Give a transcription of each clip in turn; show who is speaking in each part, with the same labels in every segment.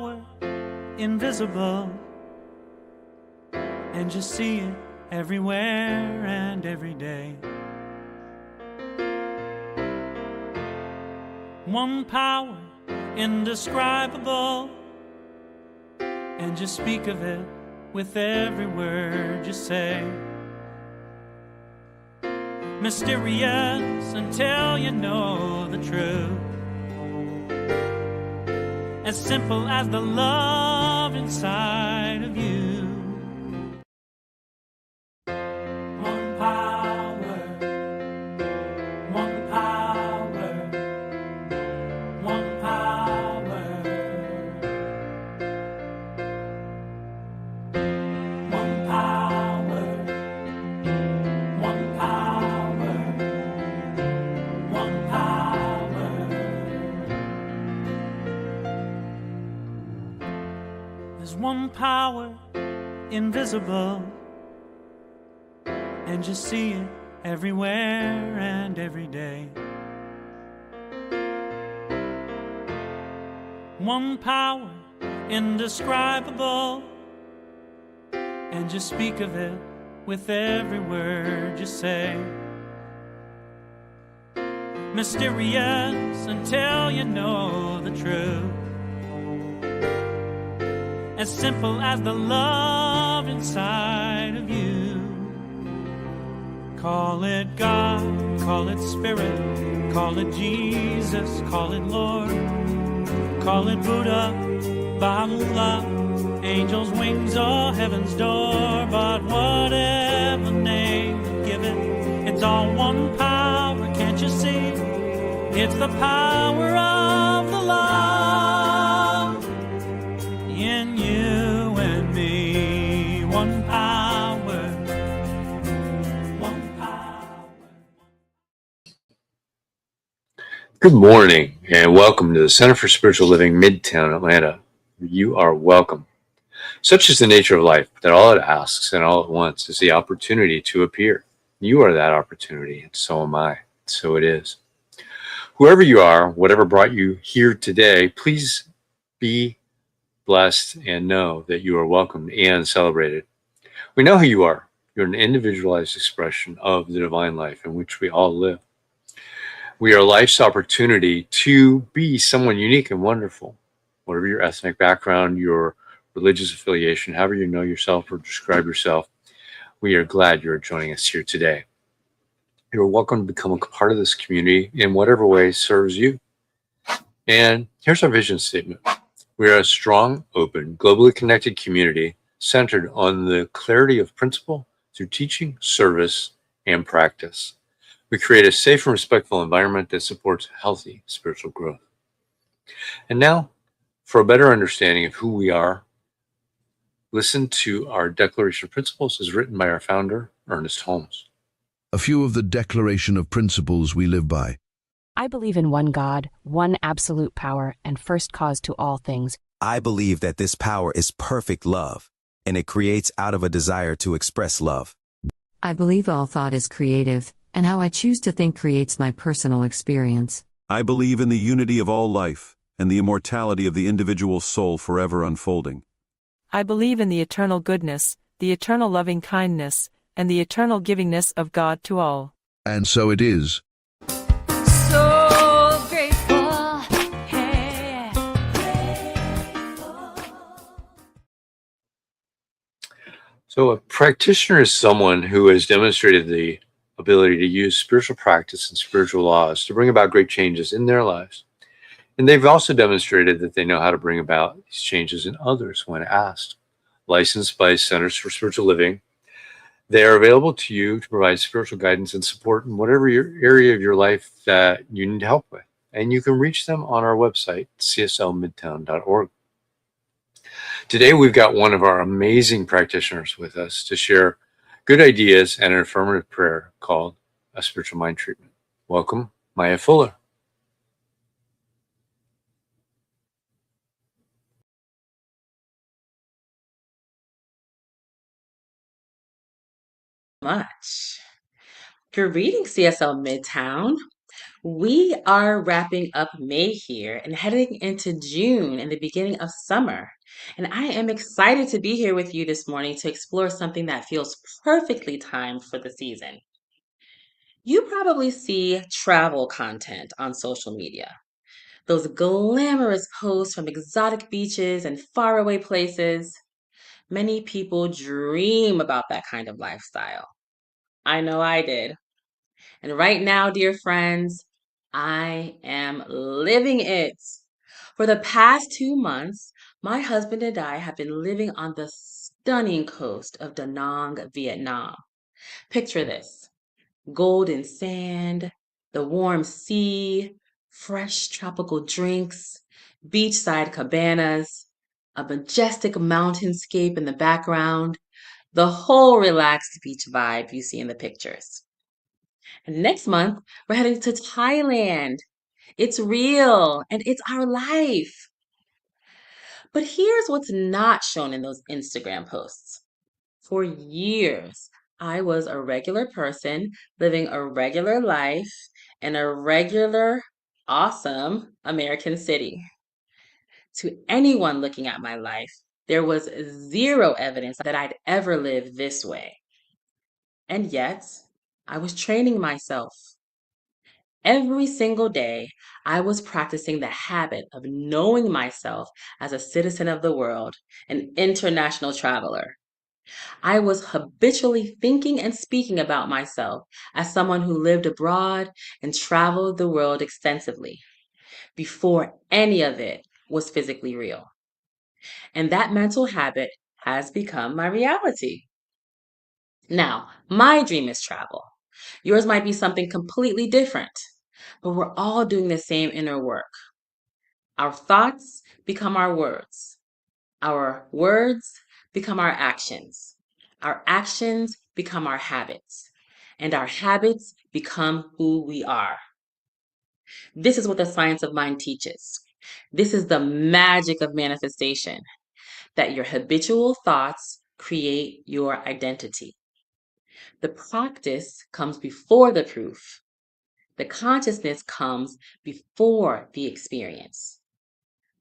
Speaker 1: power invisible, and just see it everywhere and every day. One power indescribable, and just speak of it with every word you say. Mysterious until you know the truth, as simple as the love inside of you. One power, one power, one power, one power, one power, one power. There's one power invisible, and just see it everywhere and every day. One power indescribable, and just speak of it with every word you say. Mysterious until you know the truth, as simple as the love inside of you. Call it God, call it Spirit, call it Jesus, call it Lord, call it Buddha, Baha'u'llah, angels' wings or heaven's door. But whatever name you give it, it's all one power, can't you see? It's the power of the love in you and me. One power, one power.
Speaker 2: Good morning and welcome to the Center for Spiritual Living, Midtown, Atlanta. You are welcome. Such is the nature of life that all it asks and all it wants is the opportunity to appear. You are that opportunity, and so am I. So it is. Whoever you are, whatever brought you here today, please be blessed and know that you are welcomed and celebrated. We know who you are. You're an individualized expression of the divine life in which we all live. We are life's opportunity to be someone unique and wonderful. Whatever your ethnic background, your religious affiliation, however you know yourself or describe yourself, we are glad you're joining us here today. You're welcome to become a part of this community in whatever way serves you. And here's our vision statement. We are a strong, open, globally connected community centered on the clarity of principle through teaching, service, and practice. We create a safe and respectful environment that supports healthy spiritual growth. And now, for a better understanding of who we are, listen to our Declaration of Principles as written by our founder, Ernest Holmes.
Speaker 3: A few of the Declaration of Principles we live by.
Speaker 4: I believe in one God, one absolute power, and first cause to all things.
Speaker 5: I believe that this power is perfect love, and it creates out of a desire to express love.
Speaker 6: I believe all thought is creative, and how I choose to think creates my personal experience.
Speaker 7: I believe in the unity of all life, and the immortality of the individual soul forever unfolding.
Speaker 8: I believe in the eternal goodness, the eternal loving kindness, and the eternal givingness of God to all.
Speaker 3: And so it is.
Speaker 1: So grateful, hey.
Speaker 2: So a practitioner is someone who has demonstrated the ability to use spiritual practice and spiritual laws to bring about great changes in their lives. And they've also demonstrated that they know how to bring about these changes in others when asked. Licensed by Centers for Spiritual Living, they are available to you to provide spiritual guidance and support in whatever area of your life that you need help with. And you can reach them on our website, cslmidtown.org. Today, we've got one of our amazing practitioners with us to share good ideas and an affirmative prayer called a spiritual mind treatment. Welcome, Maya Fuller.
Speaker 9: Much. Greetings, CSL Midtown. We are wrapping up May here and heading into June and the beginning of summer. And I am excited to be here with you this morning to explore something that feels perfectly timed for the season. You probably see travel content on social media, those glamorous posts from exotic beaches and faraway places. Many people dream about that kind of lifestyle. I know I did. And right now, dear friends, I am living it. For the past 2 months, my husband and I have been living on the stunning coast of Da Nang, Vietnam. Picture this: golden sand, the warm sea, fresh tropical drinks, beachside cabanas, a majestic mountainscape in the background, the whole relaxed beach vibe you see in the pictures. And next month, we're heading to Thailand. It's real and it's our life. But here's what's not shown in those Instagram posts. For years, I was a regular person living a regular life in a regular, awesome American city. To anyone looking at my life, there was zero evidence that I'd ever lived this way. And yet, I was training myself. Every single day, I was practicing the habit of knowing myself as a citizen of the world, an international traveler. I was habitually thinking and speaking about myself as someone who lived abroad and traveled the world extensively before any of it was physically real. And that mental habit has become my reality. Now, my dream is travel. Yours might be something completely different, but we're all doing the same inner work. Our thoughts become our words. Our words become our actions. Our actions become our habits. And our habits become who we are. This is what the science of mind teaches. This is the magic of manifestation, that your habitual thoughts create your identity. The practice comes before the proof. The consciousness comes before the experience.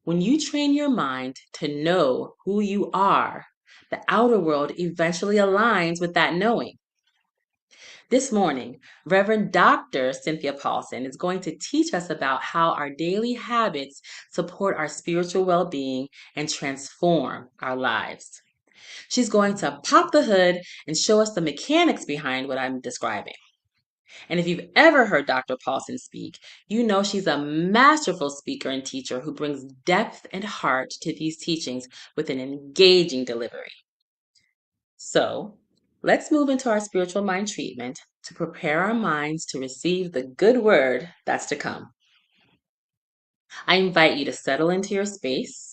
Speaker 9: When you train your mind to know who you are, the outer world eventually aligns with that knowing. This morning, Reverend Dr. Cynthia Paulsen is going to teach us about how our daily habits support our spiritual well-being and transform our lives. She's going to pop the hood and show us the mechanics behind what I'm describing. And if you've ever heard Dr. Paulsen speak, you know she's a masterful speaker and teacher who brings depth and heart to these teachings with an engaging delivery. So, let's move into our spiritual mind treatment to prepare our minds to receive the good word that's to come. I invite you to settle into your space.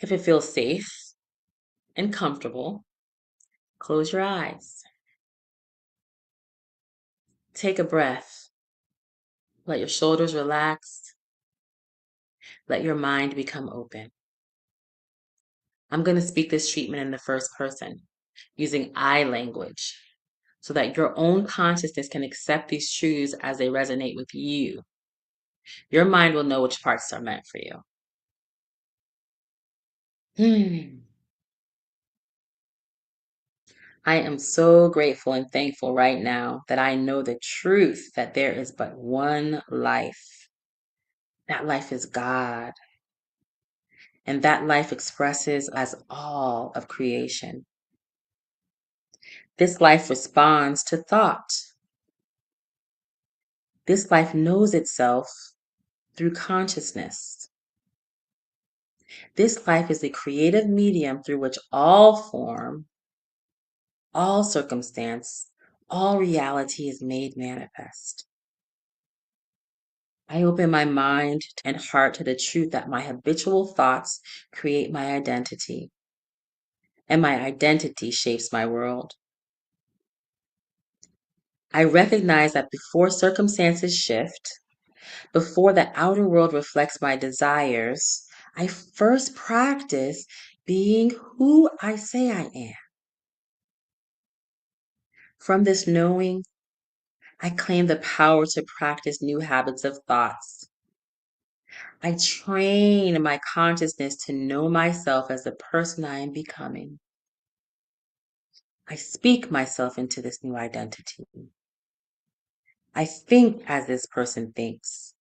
Speaker 9: If it feels safe and comfortable, close your eyes. Take a breath. Let your shoulders relax. Let your mind become open. I'm going to speak this treatment in the first person, using I language, so that your own consciousness can accept these truths as they resonate with you. Your mind will know which parts are meant for you. I am so grateful and thankful right now that I know the truth that there is but one life. That life is God. And that life expresses as all of creation. This life responds to thought. This life knows itself through consciousness. This life is the creative medium through which all form, all circumstance, all reality is made manifest. I open my mind and heart to the truth that my habitual thoughts create my identity, and my identity shapes my world. I recognize that before circumstances shift, before the outer world reflects my desires, I first practice being who I say I am. From this knowing, I claim the power to practice new habits of thoughts. I train my consciousness to know myself as the person I am becoming. I speak myself into this new identity. I think as this person thinks.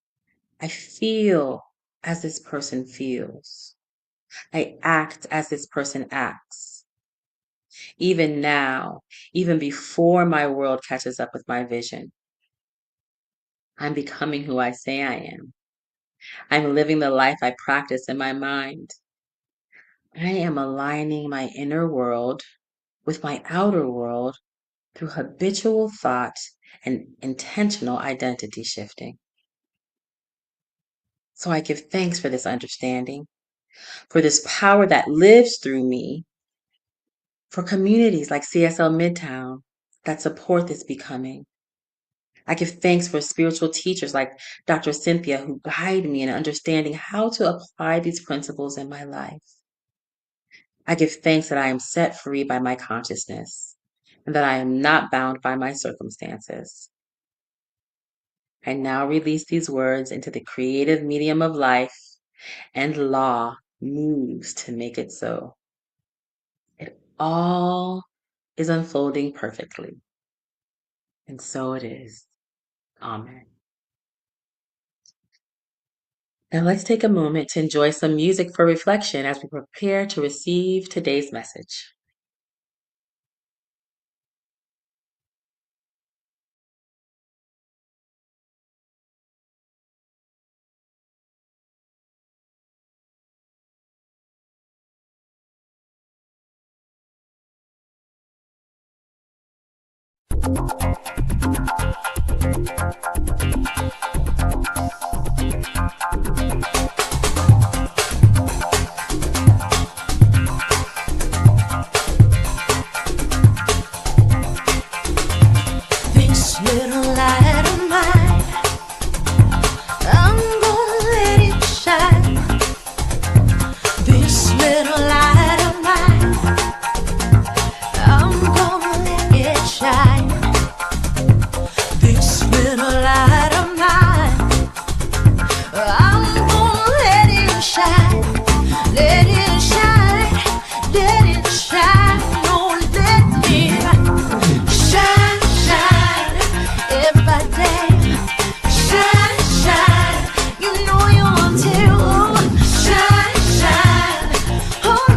Speaker 9: I feel as this person feels. I act as this person acts. Even now, even before my world catches up with my vision, I'm becoming who I say I am. I'm living the life I practice in my mind. I am aligning my inner world with my outer world through habitual thought and intentional identity shifting. So I give thanks for this understanding, for this power that lives through me, for communities like CSL Midtown that support this becoming. I give thanks for spiritual teachers like Dr. Cynthia who guide me in understanding how to apply these principles in my life. I give thanks that I am set free by my consciousness and that I am not bound by my circumstances. I now release these words into the creative medium of life, and law moves to make it so. It all is unfolding perfectly. And so it is. Amen. Now let's take a moment to enjoy some music for reflection as we prepare to receive today's message.
Speaker 10: This little light of mine, I'm gonna let it shine. This little light of mine, I'm gonna let it shine. This little light of mine, I'm gonna let it shine. Let it shine, let it shine, oh let it shine, shine, every day. Shine, shine, you know you want to. Shine, shine, oh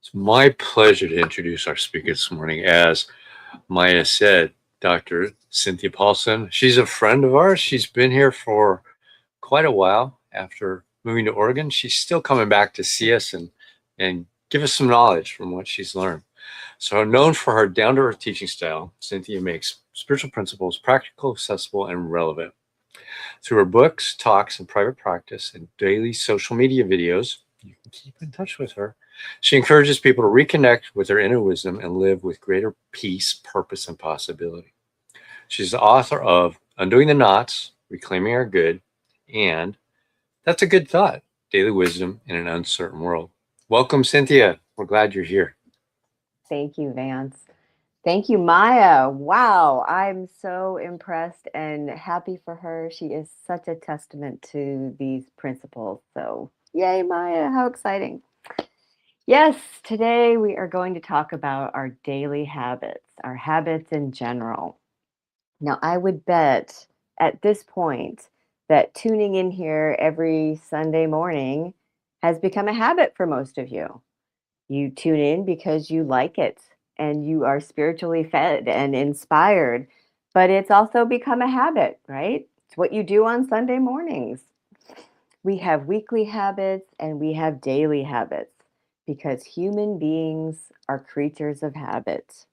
Speaker 2: It's my pleasure to introduce our speaker this morning. As Maya said, Dr. Cynthia Paulsen. She's a friend of ours. She's been here for quite a while after moving to Oregon. She's still coming back to see us and give us some knowledge from what she's learned. So, known for her down-to-earth teaching style, Cynthia makes spiritual principles practical, accessible, and relevant. Through her books, talks, and private practice and daily social media videos, you can keep in touch with her. She encourages people to reconnect with their inner wisdom and live with greater peace, purpose, and possibility. She's the author of Undoing the Knots, Reclaiming Our Good, and That's a Good Thought, Daily Wisdom in an Uncertain World. Welcome, Cynthia. We're glad you're here.
Speaker 11: Thank you, Vance. Thank you, Maya. Wow, I'm so impressed and happy for her. She is such a testament to these principles. So, yay, Maya, how exciting. Yes, today we are going to talk about our daily habits, our habits in general. Now, I would bet at this point that tuning in here every Sunday morning has become a habit for most of you. You tune in because you like it and you are spiritually fed and inspired, but it's also become a habit, right? It's what you do on Sunday mornings. We have weekly habits and we have daily habits because human beings are creatures of habit.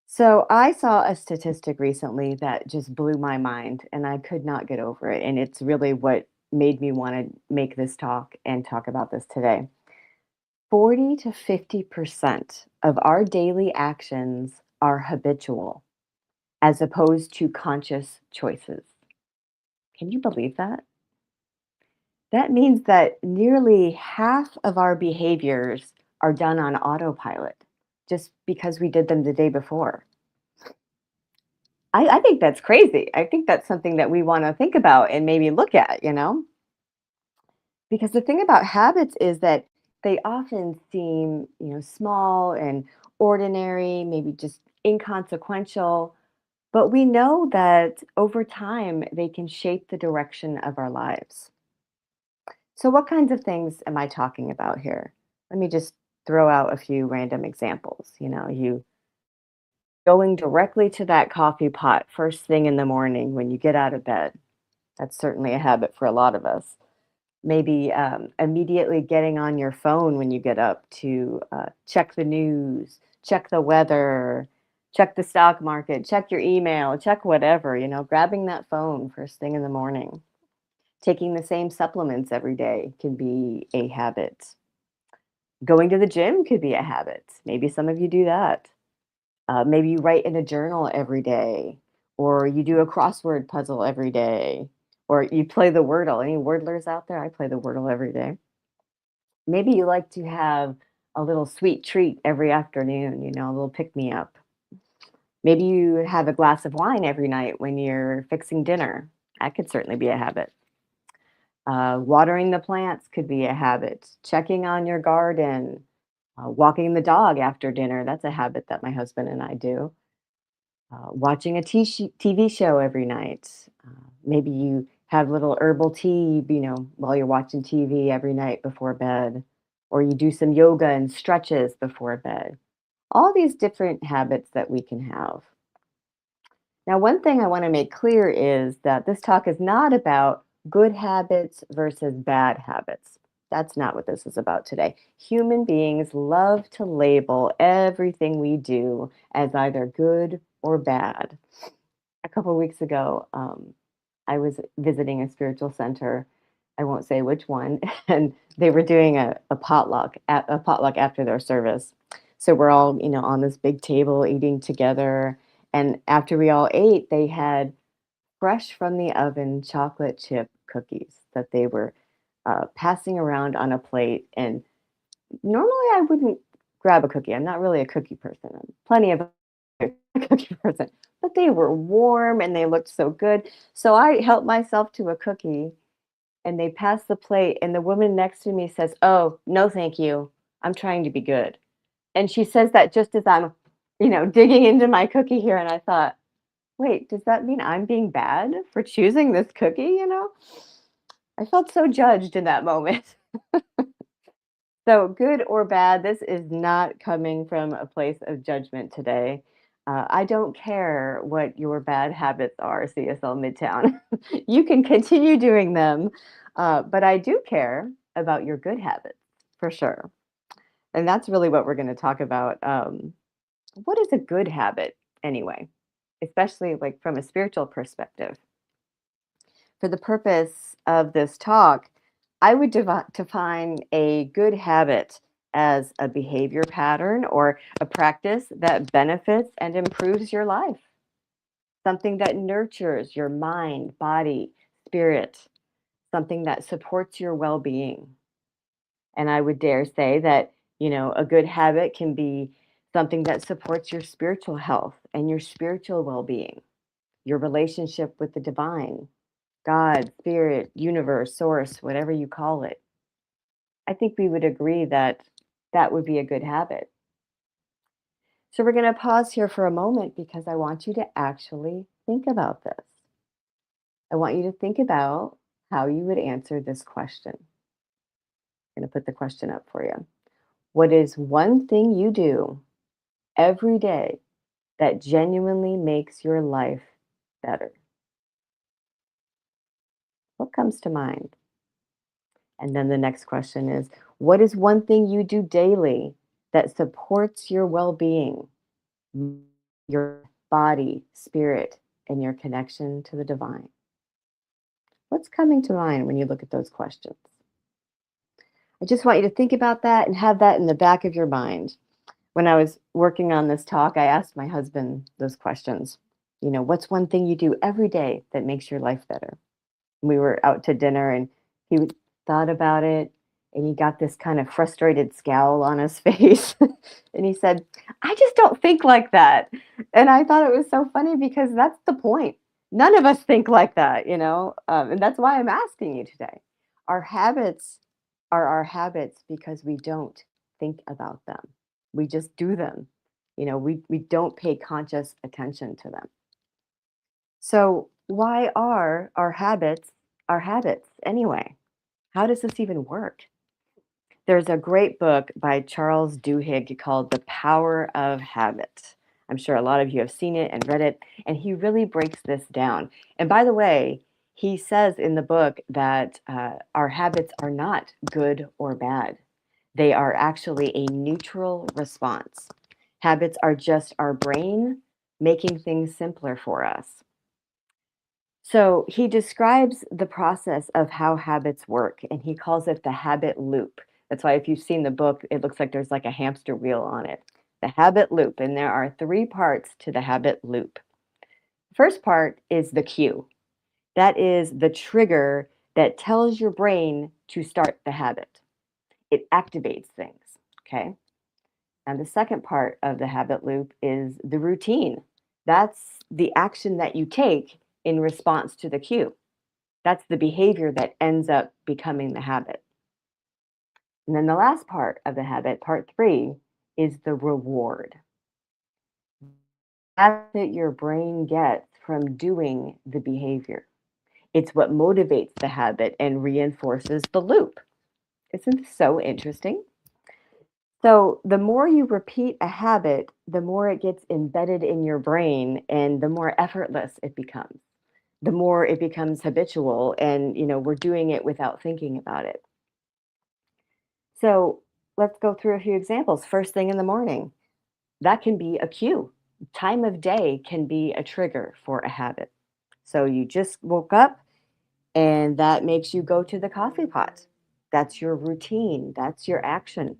Speaker 11: So I saw a statistic recently that just blew my mind and I could not get over it. And it's really what made me want to make this talk and talk about this today. 40 to 50% of our daily actions are habitual as opposed to conscious choices. Can you believe that? That means that nearly half of our behaviors are done on autopilot just because we did them the day before. I think that's crazy. I think that's something that we want to think about and maybe look at, Because the thing about habits is that they often seem, small and ordinary, maybe just inconsequential, but we know that over time they can shape the direction of our lives. So what kinds of things am I talking about here? Let me just throw out a few random examples. You going directly to that coffee pot first thing in the morning when you get out of bed. That's certainly a habit for a lot of us. Maybe immediately getting on your phone when you get up to check the news, check the weather, check the stock market, check your email, check whatever, grabbing that phone first thing in the morning. Taking the same supplements every day can be a habit. Going to the gym could be a habit. Maybe some of you do that. Maybe you write in a journal every day, or you do a crossword puzzle every day, or you play the Wordle. Any Wordlers out there? I play the Wordle every day. Maybe you like to have a little sweet treat every afternoon, a little pick me up. Maybe you have a glass of wine every night when you're fixing dinner. That could certainly be a habit. Watering the plants could be a habit. Checking on your garden, walking the dog after dinner. That's a habit that my husband and I do. Watching a TV show every night. Maybe you have little herbal tea, while you're watching TV every night before bed, or you do some yoga and stretches before bed. All these different habits that we can have. Now, one thing I want to make clear is that this talk is not about good habits versus bad habits. That's not what this is about today. Human beings love to label everything we do as either good or bad. A couple of weeks ago, I was visiting a spiritual center. I won't say which one, and they were doing a potluck after their service. So we're all, on this big table eating together. And after we all ate, they had fresh from the oven chocolate chip cookies that they were passing around on a plate. And normally I wouldn't grab a cookie. I'm not really a cookie person. I'm plenty of a cookie person, but they were warm and they looked so good. So I helped myself to a cookie and they passed the plate. And the woman next to me says, "Oh, no, thank you. I'm trying to be good." And she says that just as I'm, digging into my cookie here. And I thought, wait, does that mean I'm being bad for choosing this cookie? I felt so judged in that moment. So, good or bad, this is not coming from a place of judgment today. I don't care what your bad habits are, CSL Midtown. You can continue doing them, but I do care about your good habits for sure. And that's really what we're going to talk about. What is a good habit anyway, especially like from a spiritual perspective? For the purpose of this talk, I would define a good habit as a behavior pattern or a practice that benefits and improves your life, something that nurtures your mind, body, spirit, something that supports your well being. And I would dare say that, a good habit can be something that supports your spiritual health and your spiritual well being, your relationship with the divine, God, spirit, universe, source, whatever you call it. I think we would agree that that would be a good habit. So we're going to pause here for a moment because I want you to actually think about this. I want you to think about how you would answer this question. I'm going to put the question up for you. What is one thing you do every day that genuinely makes your life better? What comes to mind? And then the next question is, what is one thing you do daily that supports your well being, your body, spirit, and your connection to the divine? What's coming to mind when you look at those questions? I just want you to think about that and have that in the back of your mind. When I was working on this talk, I asked my husband those questions. What's one thing you do every day that makes your life better? We were out to dinner and he thought about it and he got this kind of frustrated scowl on his face. And he said, I just don't think like that. And I thought it was so funny because that's the point. None of us think like that, and that's why I'm asking you today. Our habits are our habits because we don't think about them. We just do them. We don't pay conscious attention to them. So, why are our habits anyway? How does this even work? There's a great book by Charles Duhigg called The Power of Habit. I'm sure a lot of you have seen it and read it, and he really breaks this down. And by the way, he says in the book that our habits are not good or bad. They are actually a neutral response. Habits are just our brain making things simpler for us. So he describes the process of how habits work, and he calls it the habit loop. That's why if you've seen the book, it looks like there's like a hamster wheel on it. The habit loop, and there are three parts to the habit loop. The first part is the cue. That is the trigger that tells your brain to start the habit. It activates things, okay? And the second part of the habit loop is the routine. That's the action that you take in response to the cue. That's the behavior that ends up becoming the habit. And then the last part of the habit, part three, is the reward. That's what your brain gets from doing the behavior. It's what motivates the habit and reinforces the loop. Isn't this so interesting? So, the more you repeat a habit, the more it gets embedded in your brain and the more effortless it becomes. The more it becomes habitual and, we're doing it without thinking about it. So, let's go through a few examples. First thing in the morning, that can be a cue. Time of day can be a trigger for a habit. So, you just woke up and that makes you go to the coffee pot. That's your routine, that's your action.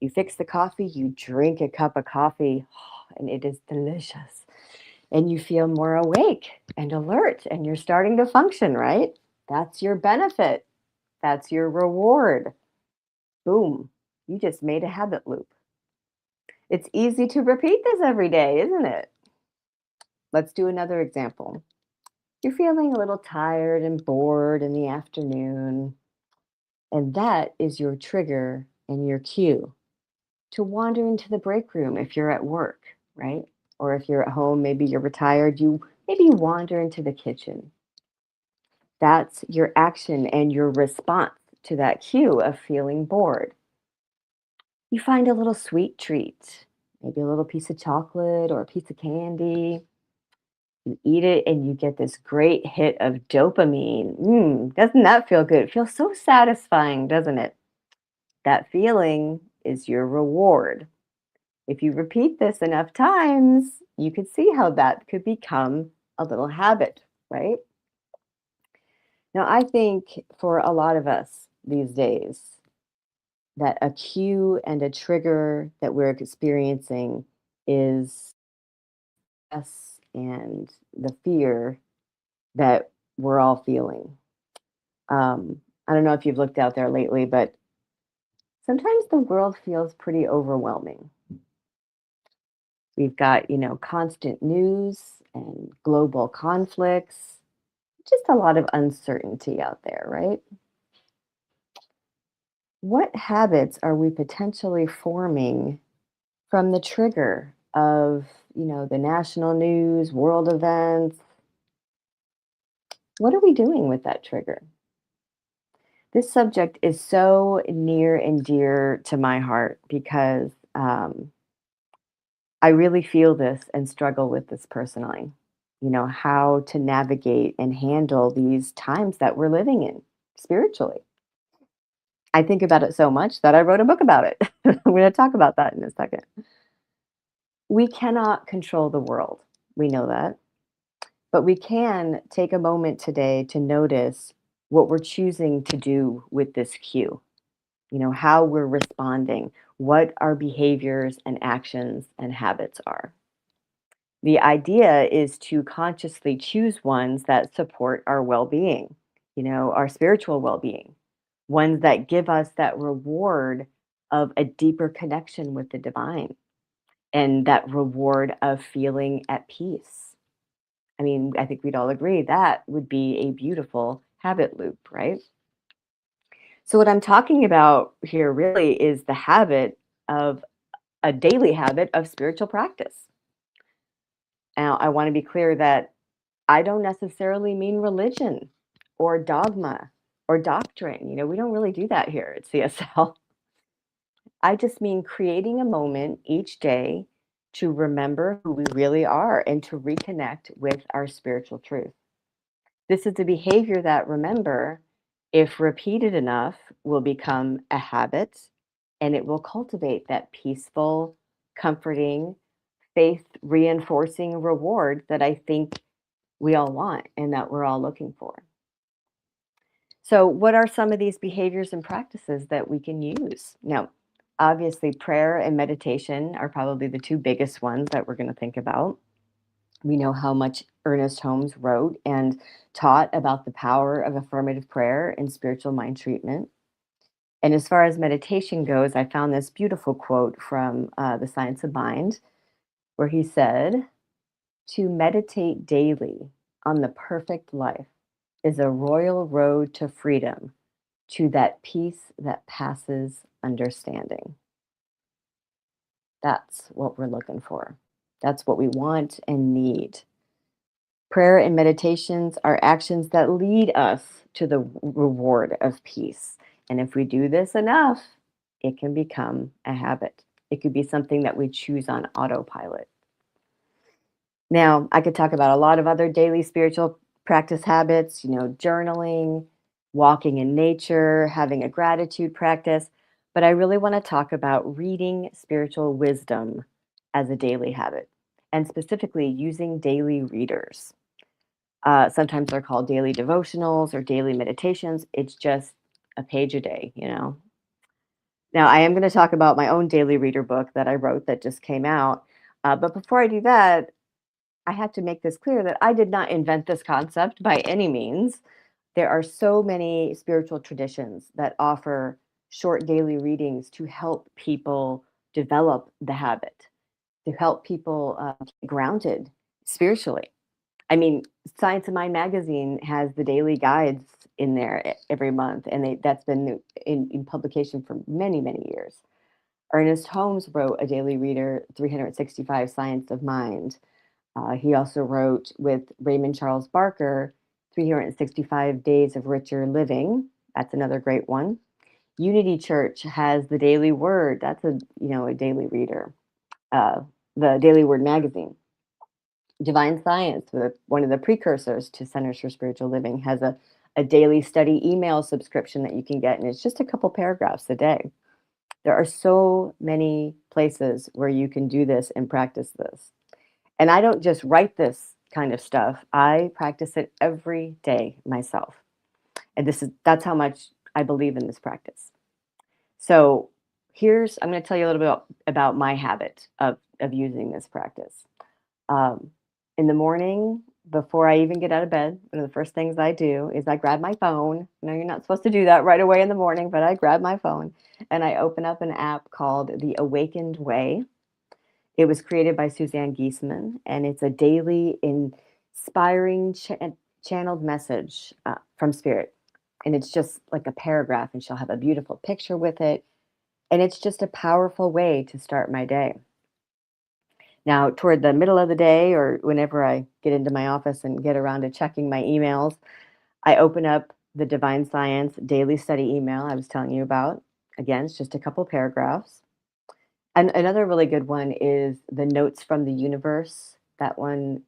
Speaker 11: You fix the coffee, you drink a cup of coffee, and it is delicious. And you feel more awake and alert, and you're starting to function, right? That's your benefit. That's your reward. Boom, you just made a habit loop. It's easy to repeat this every day, isn't it? Let's do another example. You're feeling a little tired and bored in the afternoon, and that is your trigger and your cue to wander into the break room if you're at work, right? Or if you're at home, maybe you're retired, you wander into the kitchen. That's your action and your response to that cue of feeling bored. You find a little sweet treat, maybe a little piece of chocolate or a piece of candy. You eat it and you get this great hit of dopamine. Doesn't that feel good? It feels so satisfying, doesn't it? That feeling is your reward. If you repeat this enough times, you could see how that could become a little habit, right? Now, I think for a lot of us these days, that a cue and a trigger that we're experiencing is us and the fear that we're all feeling. I don't know if you've looked out there lately, but sometimes the world feels pretty overwhelming. We've got, constant news and global conflicts, just a lot of uncertainty out there, right? What habits are we potentially forming from the trigger of, the national news, world events? What are we doing with that trigger? This subject is so near and dear to my heart because I really feel this and struggle with this personally. How to navigate and handle these times that we're living in spiritually. I think about it so much that I wrote a book about it. I'm going to talk about that in a second. We cannot control the world. We know that. But we can take a moment today to notice what we're choosing to do with this cue. How we're responding, what our behaviors and actions and habits are. The idea is to consciously choose ones that support our well being, our spiritual well being, ones that give us that reward of a deeper connection with the divine and that reward of feeling at peace. I mean, I think we'd all agree that would be a beautiful habit loop, right? So, what I'm talking about here really is the habit of a daily habit of spiritual practice. Now, I want to be clear that I don't necessarily mean religion or dogma or doctrine. We don't really do that here at CSL. I just mean creating a moment each day to remember who we really are and to reconnect with our spiritual truth. This is a behavior that, remember, if repeated enough, will become a habit and it will cultivate that peaceful, comforting, faith reinforcing reward that I think we all want and that we're all looking for. So, what are some of these behaviors and practices that we can use? Now, obviously, prayer and meditation are probably the two biggest ones that we're going to think about. We know how much Ernest Holmes wrote and taught about the power of affirmative prayer and spiritual mind treatment. And as far as meditation goes, I found this beautiful quote from The Science of Mind, where he said, "To meditate daily on the perfect life is a royal road to freedom, to that peace that passes understanding." That's what we're looking for. That's what we want and need. Prayer and meditations are actions that lead us to the reward of peace. And if we do this enough, it can become a habit. It could be something that we choose on autopilot. Now, I could talk about a lot of other daily spiritual practice habits, journaling, walking in nature, having a gratitude practice. But I really want to talk about reading spiritual wisdom as a daily habit, and specifically using daily readers. Sometimes they're called daily devotionals or daily meditations. It's just a page a day. Now, I am going to talk about my own daily reader book that I wrote that just came out. But before I do that, I have to make this clear that I did not invent this concept by any means. There are so many spiritual traditions that offer short daily readings to help people develop the habit, to help people get grounded spiritually. I mean, Science of Mind magazine has the daily guides in there every month, and that's been in publication for many, many years. Ernest Holmes wrote a daily reader, 365 Science of Mind. He also wrote with Raymond Charles Barker, 365 Days of Richer Living. That's another great one. Unity Church has the Daily Word. That's a daily reader. The Daily Word magazine. Divine Science, one of the precursors to Centers for Spiritual Living, has a daily study email subscription that you can get, and it's just a couple paragraphs a day. There are so many places where you can do this and practice this. And I don't just write this kind of stuff, I practice it every day myself. And that's how much I believe in this practice. So I'm going to tell you a little bit about my habit of using this practice. In the morning, before I even get out of bed, one of the first things I do is I grab my phone. No, you're not supposed to do that right away in the morning, but I grab my phone and I open up an app called The Awakened Way. It was created by Suzanne Giesemann, and it's a daily inspiring channeled message from Spirit. And it's just like a paragraph, and she'll have a beautiful picture with it. And it's just a powerful way to start my day. Now, toward the middle of the day, or whenever I get into my office and get around to checking my emails, I open up the Divine Science daily study email I was telling you about. Again, it's just a couple paragraphs. And another really good one is the Notes from the Universe. That one,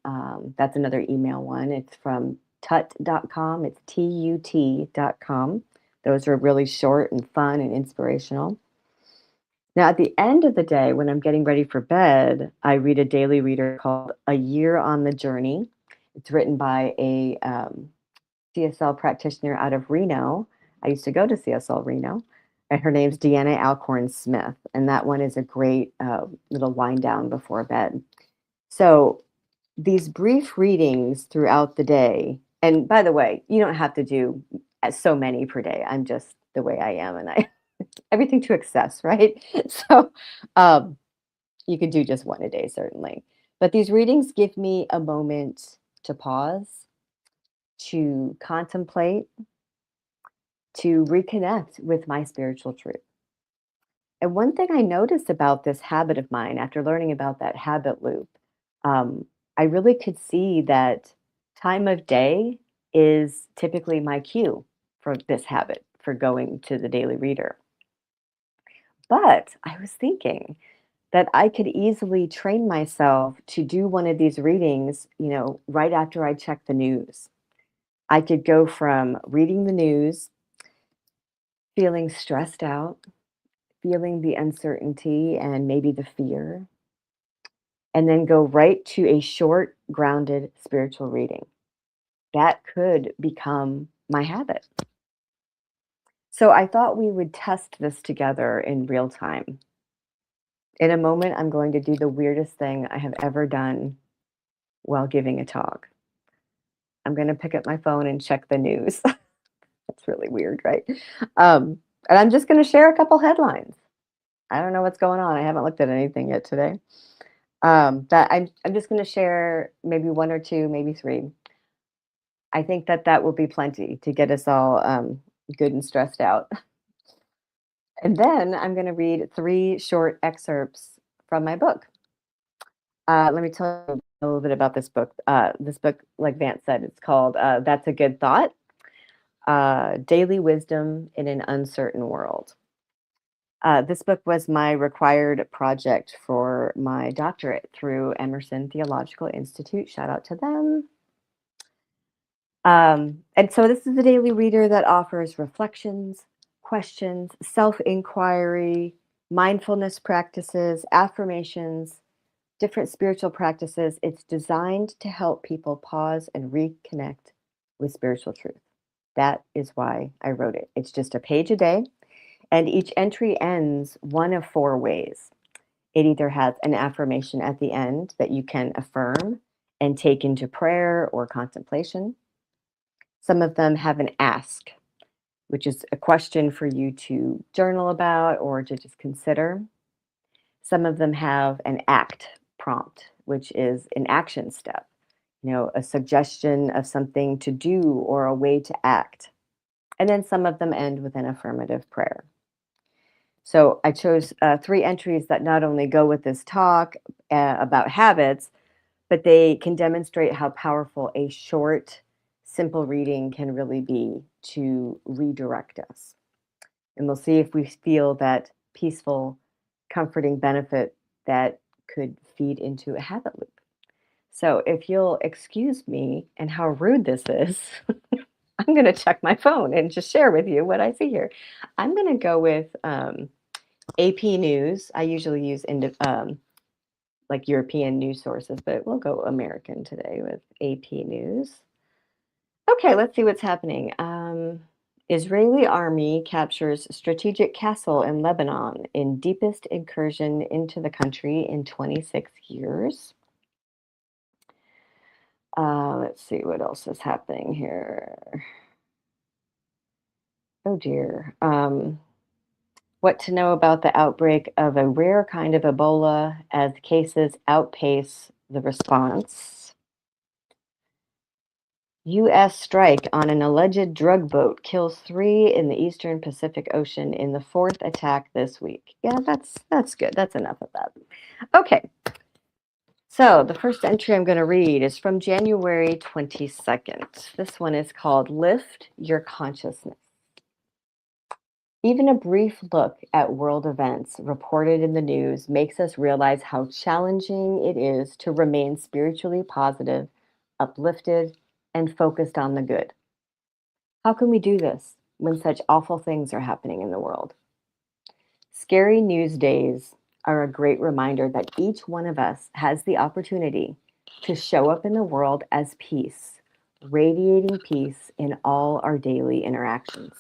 Speaker 11: that's another email one. It's from tut.com. It's tut.com. Those are really short and fun and inspirational. Now, at the end of the day, when I'm getting ready for bed, I read a daily reader called A Year on the Journey. It's written by a CSL practitioner out of Reno. I used to go to CSL Reno, and her name's Deanna Alcorn Smith. And that one is a great little wind down before bed. So these brief readings throughout the day, and by the way, you don't have to do so many per day. I'm just the way I am, and everything to excess, right? So you could do just one a day, certainly. But these readings give me a moment to pause, to contemplate, to reconnect with my spiritual truth. And one thing I noticed about this habit of mine after learning about that habit loop, I really could see that time of day is typically my cue for this habit, for going to the daily reader. But I was thinking that I could easily train myself to do one of these readings, right after I check the news. I could go from reading the news, feeling stressed out, feeling the uncertainty and maybe the fear, and then go right to a short, grounded spiritual reading. That could become my habit. So I thought we would test this together in real time. In a moment, I'm going to do the weirdest thing I have ever done while giving a talk. I'm going to pick up my phone and check the news. That's really weird, right? And I'm just going to share a couple headlines. I don't know what's going on. I haven't looked at anything yet today. But I'm just going to share maybe one or two, maybe three. I think that will be plenty to get us all good and stressed out. And then I'm going to read 3 short excerpts from my book. Let me tell you a little bit about this book. This book, like Vance said, it's called That's a Good Thought, Daily Wisdom in an Uncertain World. This book was my required project for my doctorate through Emerson Theological Institute. Shout out to them. And so this is a daily reader that offers reflections, questions, self-inquiry, mindfulness practices, affirmations, different spiritual practices. It's designed to help people pause and reconnect with spiritual truth. That is why I wrote it. It's just a page a day, and each entry ends one of 4 ways. It either has an affirmation at the end that you can affirm and take into prayer or contemplation. Some of them have an ask, which is a question for you to journal about or to just consider. Some of them have an act prompt, which is an action step, a suggestion of something to do or a way to act. And then some of them end with an affirmative prayer. So I chose 3 entries that not only go with this talk about habits, but they can demonstrate how powerful a short, simple reading can really be to redirect us. And we'll see if we feel that peaceful, comforting benefit that could feed into a habit loop. So if you'll excuse me and how rude this is, I'm going to check my phone and just share with you what I see here. I'm going to go with AP News. I usually use like European news sources, but we'll go American today with AP News. Okay, let's see what's happening. Israeli army captures strategic castle in Lebanon in deepest incursion into the country in 26 years. Let's see what else is happening here. Oh dear. What to know about the outbreak of a rare kind of Ebola as cases outpace the response. U.S. strike on an alleged drug boat kills 3 in the eastern Pacific Ocean in the 4th attack this week. Yeah, that's good. That's enough of that. Okay. So the first entry I'm going to read is from January 22nd. This one is called Lift Your Consciousness. Even a brief look at world events reported in the news makes us realize how challenging it is to remain spiritually positive, uplifted, and focused on the good. How can we do this when such awful things are happening in the world? Scary news days are a great reminder that each one of us has the opportunity to show up in the world as peace, radiating peace in all our daily interactions.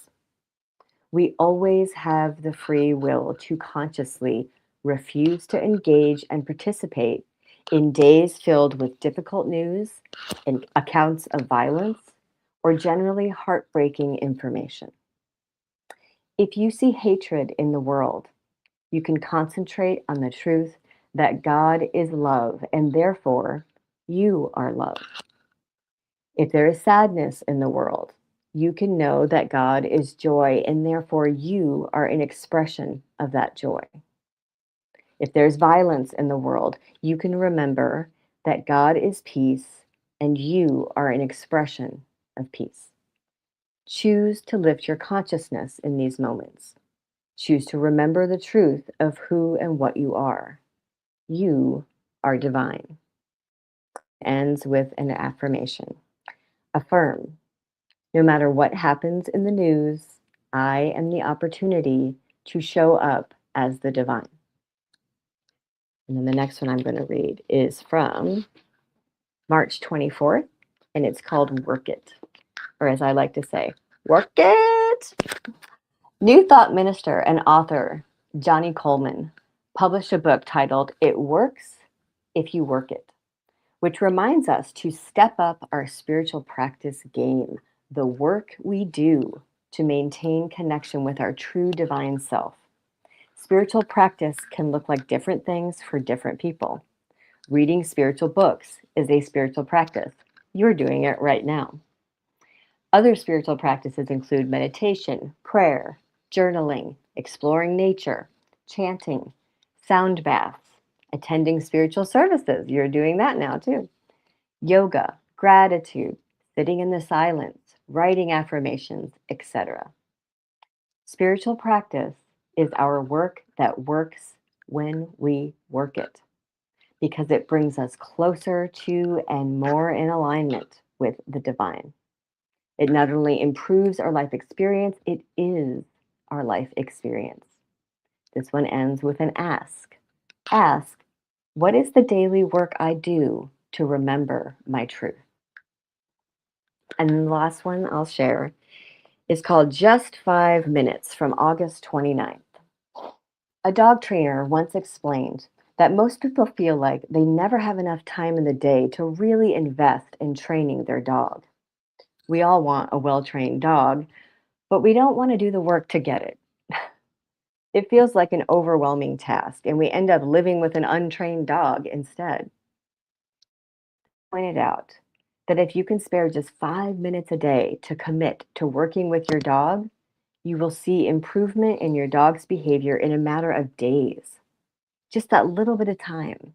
Speaker 11: We always have the free will to consciously refuse to engage and participate in days filled with difficult news and accounts of violence or generally heartbreaking information. If you see hatred in the world, you can concentrate on the truth that God is love and therefore you are love. If there is sadness in the world, you can know that God is joy and therefore you are an expression of that joy. If there's violence in the world, you can remember that God is peace and you are an expression of peace. Choose to lift your consciousness in these moments. Choose to remember the truth of who and what you are. You are divine. Ends with an affirmation. Affirm. No matter what happens in the news, I am the opportunity to show up as the divine. And then the next one I'm going to read is from March 24th, and it's called Work It, or as I like to say, work it. New Thought minister and author Johnny Coleman published a book titled It Works If You Work It, which reminds us to step up our spiritual practice game, the work we do to maintain connection with our true divine self. Spiritual practice can look like different things for different people. Reading spiritual books is a spiritual practice. You're doing it right now. Other spiritual practices include meditation, prayer, journaling, exploring nature, chanting, sound baths, attending spiritual services. You're doing that now too. Yoga, gratitude, sitting in the silence, writing affirmations, etc. Spiritual practice is our work that works when we work it, because it brings us closer to and more in alignment with the divine. It not only improves our life experience, it is our life experience. This one ends with an ask. Ask, what is the daily work I do to remember my truth? And then the last one I'll share is called Just 5 Minutes from August 29th. A dog trainer once explained that most people feel like they never have enough time in the day to really invest in training their dog. We all want a well-trained dog, but we don't want to do the work to get it. It feels like an overwhelming task, and we end up living with an untrained dog instead. Pointed out that if you can spare just 5 minutes a day to commit to working with your dog, you will see improvement in your dog's behavior in a matter of days. Just that little bit of time,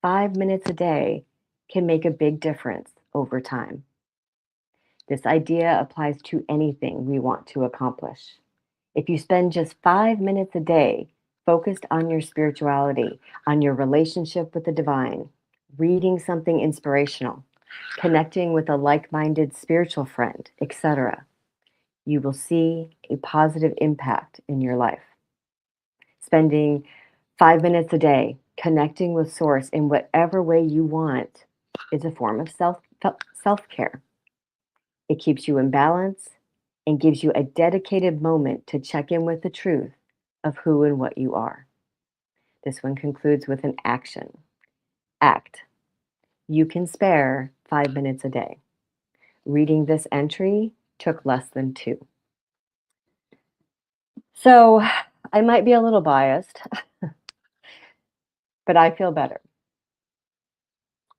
Speaker 11: 5 minutes a day, can make a big difference over time. This idea applies to anything we want to accomplish. If you spend just 5 minutes a day focused on your spirituality, on your relationship with the divine, reading something inspirational, connecting with a like-minded spiritual friend, etc., you will see a positive impact in your life. Spending 5 minutes a day connecting with Source in whatever way you want is a form of self-care. It keeps you in balance and gives you a dedicated moment to check in with the truth of who and what you are. This one concludes with an action. Act. You can spare 5 minutes a day. Reading this entry took less than 2. So I might be a little biased, but I feel better.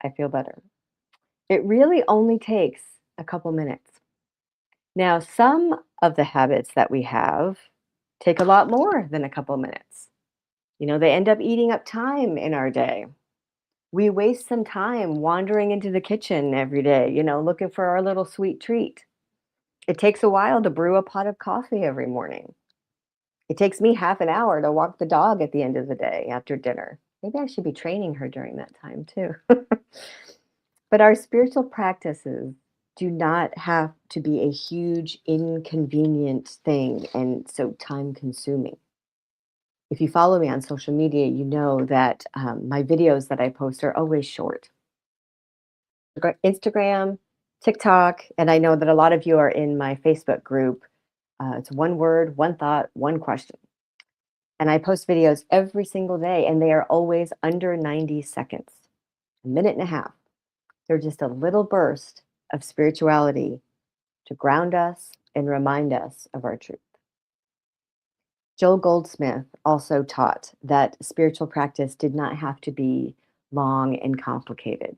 Speaker 11: I feel better. It really only takes a couple minutes. Now, some of the habits that we have take a lot more than a couple minutes. They end up eating up time in our day. We waste some time wandering into the kitchen every day, looking for our little sweet treat. It takes a while to brew a pot of coffee every morning. It takes me half an hour to walk the dog at the end of the day after dinner. Maybe I should be training her during that time too. But our spiritual practices do not have to be a huge, inconvenient thing and so time consuming. If you follow me on social media, you know that my videos that I post are always short. Instagram, TikTok, and I know that a lot of you are in my Facebook group. It's one word, one thought, one question. And I post videos every single day, and they are always under 90 seconds, a minute and a half. They're just a little burst of spirituality to ground us and remind us of our truth. Joel Goldsmith also taught that spiritual practice did not have to be long and complicated.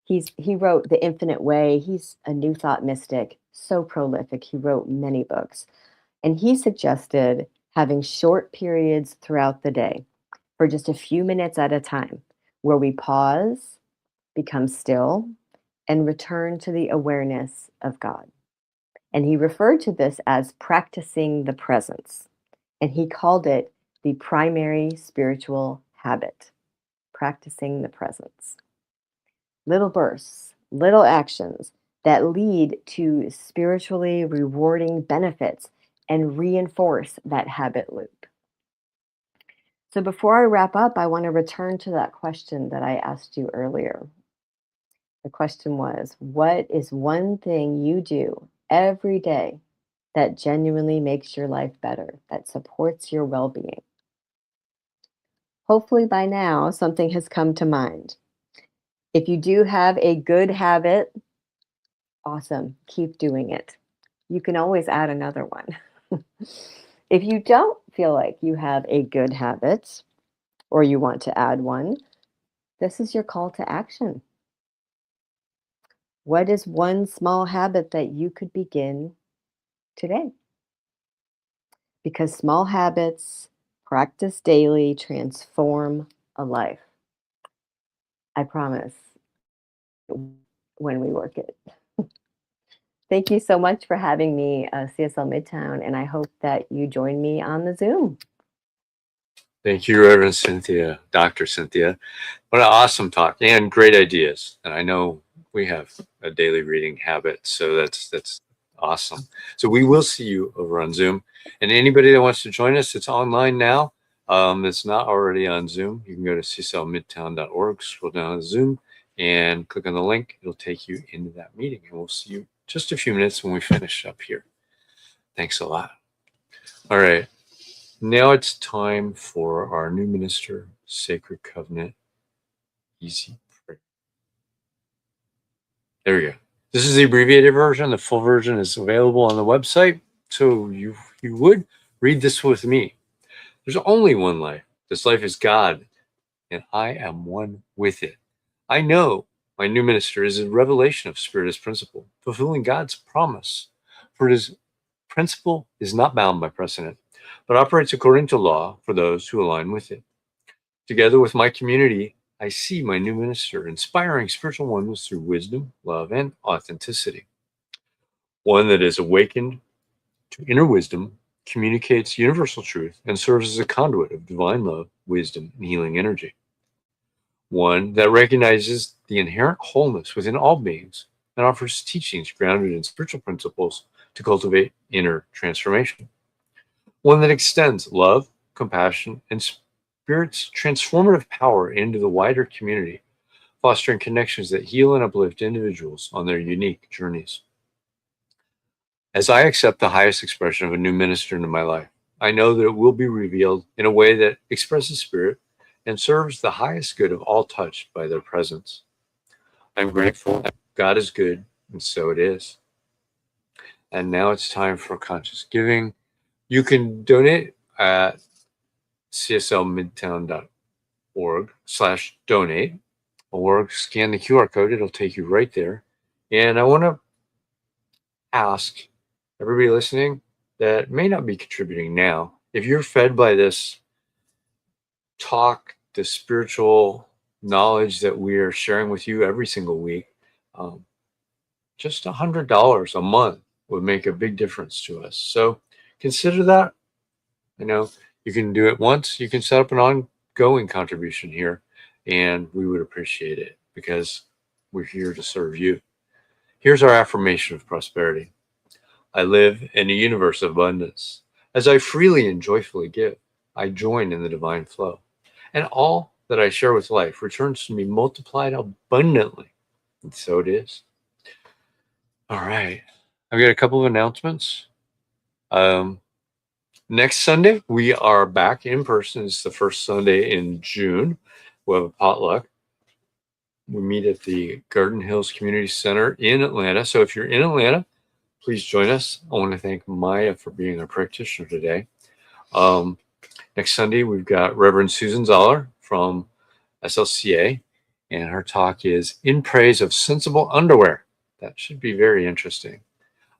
Speaker 11: He wrote The Infinite Way. He's a New Thought mystic, so prolific. He wrote many books. And he suggested having short periods throughout the day for just a few minutes at a time where we pause, become still, and return to the awareness of God. And he referred to this as practicing the presence. And he called it the primary spiritual habit, practicing the presence. Little bursts, little actions that lead to spiritually rewarding benefits and reinforce that habit loop. So before I wrap up, I want to return to that question that I asked you earlier. The question was, what is one thing you do every day that genuinely makes your life better, that supports your well-being? Hopefully by now, something has come to mind. If you do have a good habit, awesome, keep doing it. You can always add another one. If you don't feel like you have a good habit or you want to add one, this is your call to action. What is one small habit that you could begin today? Because small habits, practiced daily, transform a life. I promise, when we work it. Thank you so much for having me, CSL Midtown, and I hope that you join me on the Zoom.
Speaker 2: Thank you, Reverend Cynthia, Dr. Cynthia. What an awesome talk and great ideas. And I know we have a daily reading habit, so that's awesome. So we will see you over on Zoom. And anybody that wants to join us, it's online now. It's not already on Zoom. You can go to cslmidtown.org, scroll down to Zoom, and click on the link. It'll take you into that meeting, and we'll see you just a few minutes when we finish up here. Thanks a lot. All right. Now it's time for our new minister, Sacred Covenant Easy Prayer. There we go. This is the abbreviated version. The full version is available on the website. So you would read this with me. There's only one life. This life is God, and I am one with it. I know my new minister is a revelation of Spirit as principle, fulfilling God's promise. For his principle is not bound by precedent, but operates according to law for those who align with it. Together with my community, I see my new minister inspiring spiritual oneness through wisdom, love, and authenticity. One that is awakened to inner wisdom communicates universal truth, and serves as a conduit of divine love, wisdom, and healing energy. One that recognizes the inherent wholeness within all beings and offers teachings grounded in spiritual principles to cultivate inner transformation. One that extends love, compassion, and Spirit's transformative power into the wider community, fostering connections that heal and uplift individuals on their unique journeys. As I accept the highest expression of a new minister into my life, I know that it will be revealed in a way that expresses Spirit and serves the highest good of all touched by their presence. I'm grateful that God is good, and so it is. And now it's time for conscious giving. You can donate at cslmidtown.org/donate, or scan the QR code. It'll take you right there. And I want to ask everybody listening that may not be contributing now, if you're fed by this talk, the spiritual knowledge that we are sharing with you every single week, just $100 a month would make a big difference to us. So consider that. You know, you can do it once. You can set up an ongoing contribution here, and we would appreciate it because we're here to serve you. Here's our affirmation of prosperity. I live in a universe of abundance. As I freely and joyfully give, I join in the divine flow. And all that I share with life returns to me multiplied abundantly. And so it is. All right. I've got a couple of announcements. Next Sunday, we are back in person. It's the first Sunday in June. We'll have a potluck. We meet at the Garden Hills Community Center in Atlanta. So if you're in Atlanta, please join us. I want to thank Maya for being our practitioner today. Next Sunday, we've got Reverend Susan Zoller from SLCA, and her talk is In Praise of Sensible Underwear. That should be very interesting.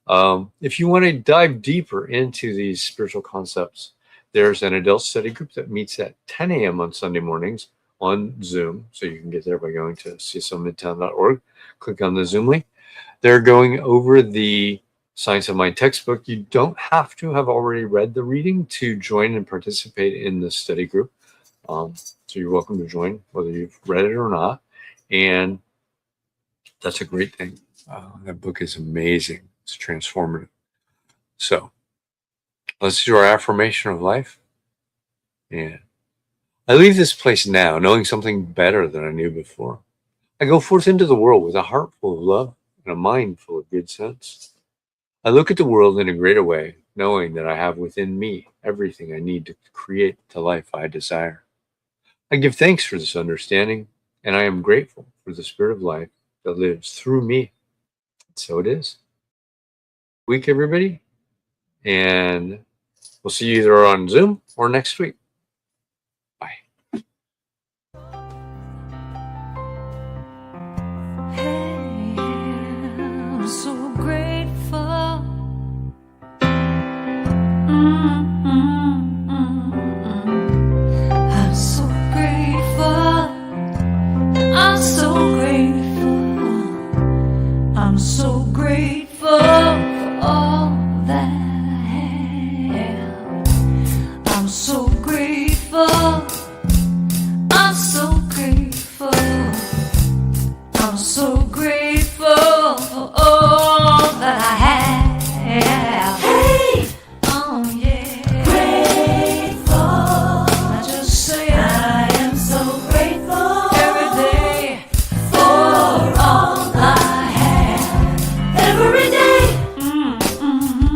Speaker 2: If you want to dive deeper into these spiritual concepts, there's an adult study group that meets at 10 a.m. on Sunday mornings on Zoom. So you can get there by going to cslmidtown.org, click on the Zoom link. They're going over the Science of Mind textbook. You don't have to have already read the reading to join and participate in the study group. So you're welcome to join, whether you've read it or not. And that's a great thing. That book is amazing. It's transformative. So let's do our affirmation of life. And I leave this place now knowing something better than I knew before. I go forth into the world with a heart full of love and a mind full of good sense. I look at the world in a greater way, knowing that I have within me everything I need to create the life I desire. I give thanks for this understanding, and I am grateful for the spirit of life that lives through me. So it is. Week, everybody, and we'll see you either on Zoom or next week. Bye.
Speaker 10: Hey, I'm so grateful. I'm so grateful. I'm so grateful. I'm so grateful for all that I have. I'm so grateful. I'm so grateful. I'm so grateful for all that I have. Hey, oh yeah, grateful. I just say I am so grateful every day for all I have. Every day,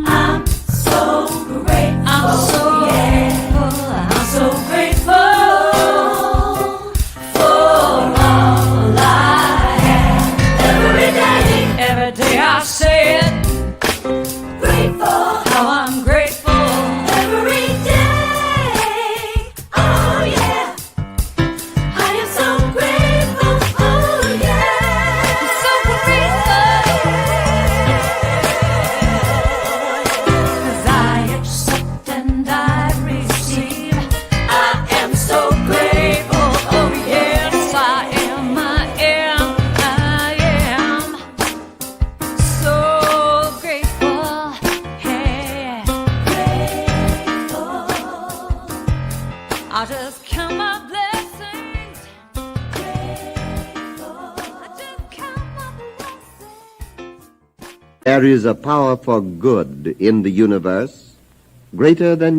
Speaker 10: I'm so grateful. I'm so grateful. I'm so grateful for all I have. Every I just count my blessings. I just count my blessings.
Speaker 12: There is a power for good in the universe greater than